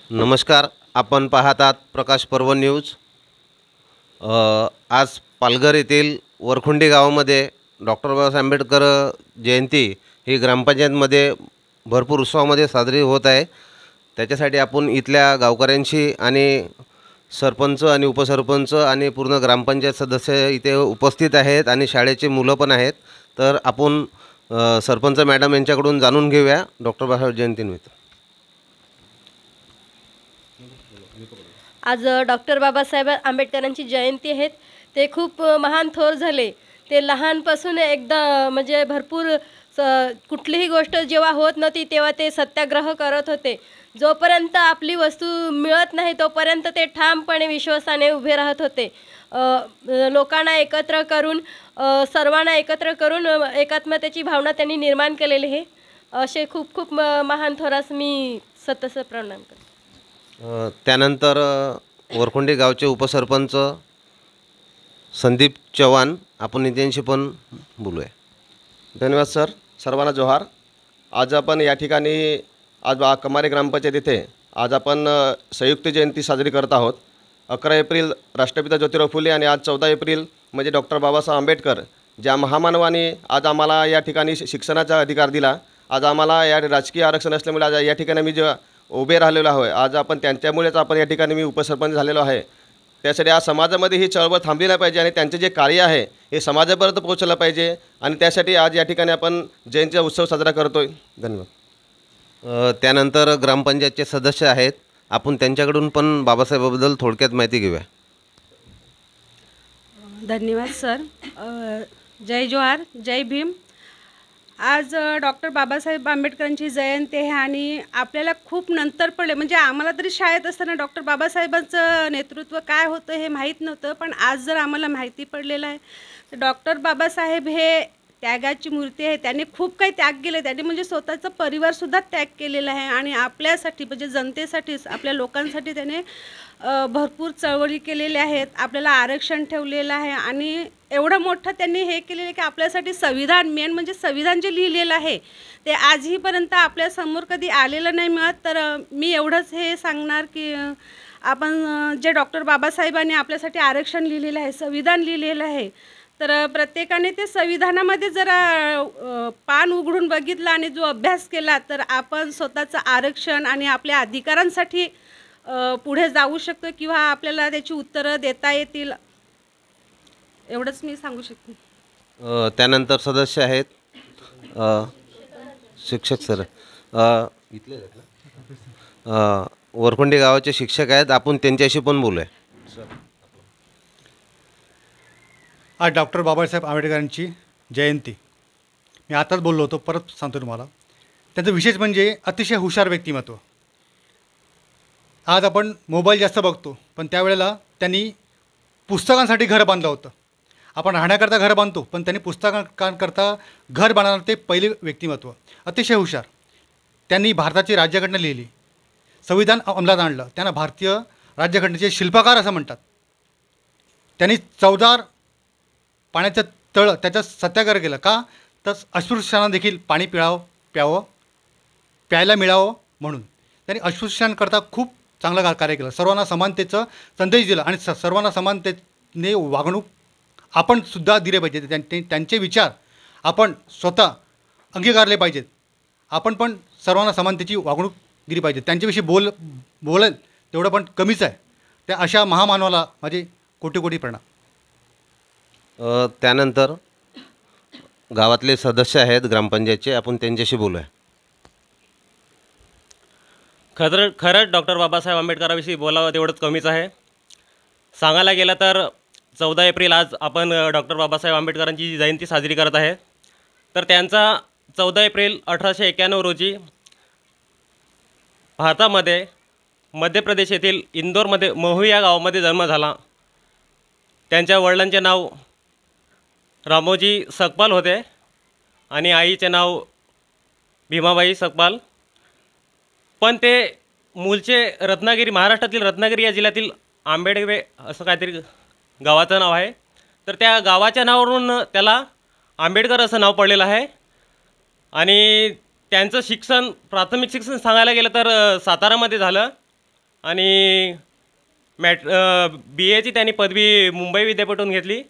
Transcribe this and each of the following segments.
नमस्कार. आपण पाहतात प्रकाश पर्व न्यूज. आज पालघर येथील वरखुंडी गावामध्ये डॉक्टर बाबासाहेब आंबेडकर जयंती ही ग्रामपंचायतमध्ये भरपूर उत्सवामध्ये साजरी होत आहे. त्याच्यासाठी आपण इथल्या गावकऱ्यांशी आणि सरपंच आणि उपसरपंच आणि पूर्ण ग्रामपंचायत सदस्य इथे उपस्थित आहेत आणि शाळेचे मुलं पण आहेत. तर आपण सरपंच मॅडम यांच्याकडून जाणून घेऊया डॉक्टर बाबासाहेब जयंतीनिमित्त. आज डॉक्टर बाबासाहेब आंबेडकरांची जयंती आहे. ते खूप महान थोर झाले. ते लहानपासून एकदा म्हणजे भरपूर कुठलीही गोष्ट जेव्हा होत नव्हती तेव्हा ते सत्याग्रह करत होते. जोपर्यंत आपली वस्तू मिळत नाही तोपर्यंत ते ठामपणे विश्वासाने उभे राहत होते. लोकांना एकत्र करून सर्वांना एकत्र करून एकात्मतेची भावना त्यांनी निर्माण केलेली आहे. असे खूप खूप महान थोरास मी सतत प्रणाम करते. त्यानंतर वरखुंडी गावचे उपसरपंच संदीप चव्हाण आपण त्यांच्याशी पण बोलूया. धन्यवाद सर. सर्वांना जोहार. आज आपण या ठिकाणी आज कमारे ग्रामपंचायत येथे आज आपण संयुक्त जयंती साजरी करत आहोत. 11 एप्रिल राष्ट्रपिता ज्योतिराव फुले आणि आज 14 एप्रिल म्हणजे डॉक्टर बाबासाहेब आंबेडकर, ज्या महामानवाने आज आम्हाला या ठिकाणी शिक्षणाचा अधिकार दिला. आज आम्हाला या राजकीय आरक्षण असल्यामुळे आज या ठिकाणी मी जे उभे राहिलेलो आहे, आज आपण त्यांच्यामुळेच आपण या ठिकाणी मी उपसरपंच झालेलो आहे. त्यासाठी आज समाजामध्ये ही चळवळ थांबली नाही पाहिजे आणि त्यांचे जे कार्य आहे हे समाजापर्यंत पोहोचलं पाहिजे आणि त्यासाठी आज या ठिकाणी आपण जयंतीचा उत्सव साजरा करतोय. धन्यवाद. त्यानंतर ग्रामपंचायतचे सदस्य आहेत, आपण त्यांच्याकडून पण बाबासाहेबाबद्दल थोडक्यात माहिती घेऊया. धन्यवाद सर. जय जोहार, जय भीम. आज डॉक्टर बाबासाहेब आंबेडकरांची जयंती आहे आणि आपल्याला खूप नंतर पडले, म्हणजे आम्हाला तरी शाळेत असताना डॉक्टर बाबासाहेबांचं नेतृत्व काय होतं हे माहीत नव्हतं, पण आज जर आम्हाला माहिती पडलेलं आहे तर डॉक्टर बाबासाहेब हे त्यागाची मूर्ती आहे. त्यांनी खूप काही त्याग केले. त्यांनी म्हणजे स्वतःचा परिवारसुद्धा त्याग केलेला आहे आणि आपल्यासाठी म्हणजे जनतेसाठीच आपल्या लोकांसाठी त्याने भरपूर चळवळी केलेल्या आहेत. आपल्याला आरक्षण ठेवलेलं आहे आणि एवढं मोठं त्यांनी हे केलेलं आहे की आपल्यासाठी संविधान, मेन म्हणजे संविधान जे लिहिलेलं आहे ते आजहीपर्यंत आपल्यासमोर कधी आलेलं नाही मिळत. तर मी एवढंच हे सांगणार की आपण जे डॉक्टर बाबासाहेबांनी आपल्यासाठी आरक्षण लिहिलेलं आहे, संविधान लिहिलेलं आहे, तर प्रत्येकाने ते संविधानामध्ये जरा पान उघडून बघितलं आणि जो अभ्यास केला तर आपण स्वतःचं आरक्षण आणि आपल्या अधिकारांसाठी पुढे जाऊ शकतो किंवा आपल्याला त्याची उत्तरं देता येतील. एवढंच मी सांगू शकते. त्यानंतर सदस्य आहेत शिक्षक सर इथले वरखुंडी गावाचे शिक्षक आहेत, आपण त्यांच्याशी पण बोलूया. आज डॉक्टर बाबासाहेब आंबेडकरांची जयंती. मी आताच बोललो होतो, परत सांगतो तुम्हाला. त्यांचं विशेष म्हणजे अतिशय हुशार व्यक्तिमत्व. आज आपण मोबाईल जास्त बघतो, पण त्यावेळेला त्यांनी पुस्तकांसाठी घर बांधलं होतं. आपण राहण्याकरता घर बांधतो, पण त्यांनी पुस्तकांकरता घर बांधणार ते पहिले व्यक्तिमत्व. अतिशय हुशार. त्यांनी भारताची राज्यघटना लिहिली, संविधान अंमलात आणलं. त्यांना भारतीय राज्यघटनेचे शिल्पकार असं म्हणतात. त्यांनी चवदार पाण्याचं तळ त्याचं सत्याग्रह केलं. का? तर अस्पृश्यांना देखील पाणी प्यायला मिळावं म्हणून त्यांनी अस्पृश्यांकरता खूप चांगलं कार्य केलं. सर्वांना समानतेचं संदेश दिला आणि सर्वांना समानतेने वागणूक आपण सुद्धा दिले पाहिजे. त्यांचे विचार आपण स्वतः अंगीकारले पाहिजेत. आपण पण सर्वांना समानतेची वागणूक दिली पाहिजे. त्यांच्याविषयी बोलेल तेवढं पण कमीच आहे. त्या अशा महामानवाला माझे कोटी कोटी प्रणाम. त्यानंतर गावातले सदस्य आहेत ग्रामपंचायतचे, आपण त्यांच्याशी बोलूया. खरंच डॉक्टर बाबासाहेब आंबेडकरांविषयी बोलावं तेवढंच कमीच आहे. सांगायला गेलं तर 14 एप्रिल आज आपण डॉक्टर बाबासाहेब आंबेडकरांची जयंती साजरी करत आहे. तर त्यांचा 14 एप्रिल 1891 रोजी भारतामध्ये मध्य प्रदेश येथील इंदोरमध्ये महू या गावामध्ये जन्म झाला. त्यांच्या वडिलांचे नाव रामोजी सकपाल होते आणि आईचे नाव भीमाबाई सकपाल. पण ते मूळचे रत्नागिरी, महाराष्ट्रातील रत्नागिरी या जिल्ह्यातील आंबेडवे असं काहीतरी गावाचं नाव आहे. तर त्या गावाच्या नावावरून त्याला आंबेडकर असं नाव पडलेलं आहे. आणि त्यांचं शिक्षण प्राथमिक शिक्षण सांगायला गेलं तर सातारामध्ये झालं आणि बी एची त्यांनी पदवी मुंबई विद्यापीठातून घेतली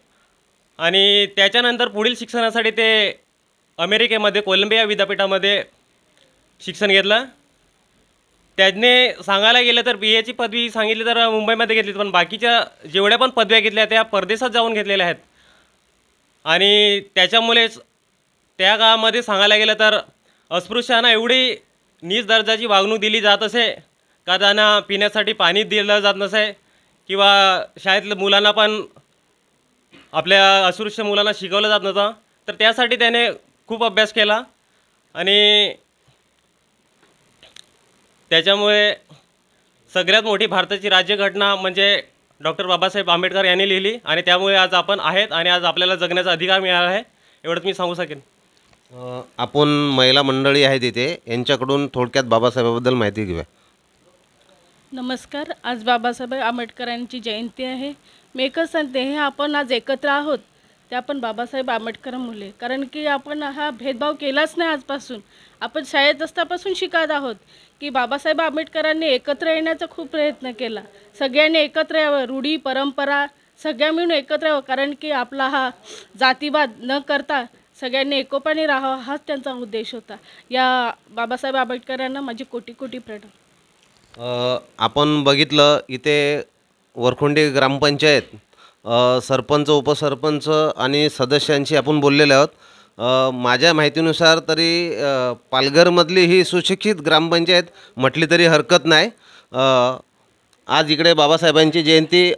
आणि त्याच्यानंतर पुढील शिक्षणासाठी ते अमेरिकेमध्ये कोलंबिया विद्यापीठामध्ये शिक्षण घेतलं. त्याने सांगायला गेलं तर बी एची पदवी सांगितली तर मुंबईमध्ये घेतली, पण बाकीच्या जेवढ्या पण पदव्या घेतल्या त्या परदेशात जाऊन घेतलेल्या आहेत. आणि त्याच्यामुळेच त्या काळामध्ये सांगायला गेलं तर अस्पृश्यांना एवढी नीच दर्जाची वागणूक दिली जात असे का त्यांना पिण्यासाठी पाणी दिलं जात नसे किंवा शाळेतल्या मुलांना पण आपल्या अस्पृश्य मुलांना शिकवलं जात नव्हतं. तर त्यासाठी त्याने खूप अभ्यास केला आणि त्याच्यामुळे सगळ्यात मोठी भारताची राज्यघटना म्हणजे डॉक्टर बाबासाहेब आंबेडकर यांनी लिहिली आणि त्यामुळे आज आपण आहेत आणि आज आपल्याला जगण्याचा अधिकार मिळाला आहे, एवढंच मी सांगू शकेन. आपण महिला मंडळी आहेत इथे, यांच्याकडून थोडक्यात बाबासाहेबाबद्दल माहिती घेऊया. नमस्कार. आज बाबासाहेब आंबेडकरांची जयंती आहे. मी एकच सांगते, हे आपण आज एकत्र आहोत ते आपण बाबासाहेब आंबेडकरांमुळे, कारण की आपण हा भेदभाव केलाच नाही. आजपासून आपण शाळेत असतापासून शिकत आहोत की बाबासाहेब आंबेडकरांनी एकत्र येण्याचा खूप प्रयत्न केला. सगळ्यांनी एकत्र यावं, रूढी परंपरा सगळ्या मिळून एकत्र यावं, कारण की आपला हा जातीवाद न करता सगळ्यांनी एकोपाने राहावं हाच त्यांचा उद्देश होता. या बाबासाहेब आंबेडकरांना माझी कोटी कोटी प्रणाम. आपण बघितलं इथे वरखुंडी ग्रामपंचायत सरपंच, उपसरपंच आणि सदस्यांशी आपण बोललेले आहोत. माझ्या माहितीनुसार तरी पालघरमधली ही सुशिक्षित ग्रामपंचायत म्हटली तरी हरकत नाही. आज इकडे बाबासाहेबांची जयंती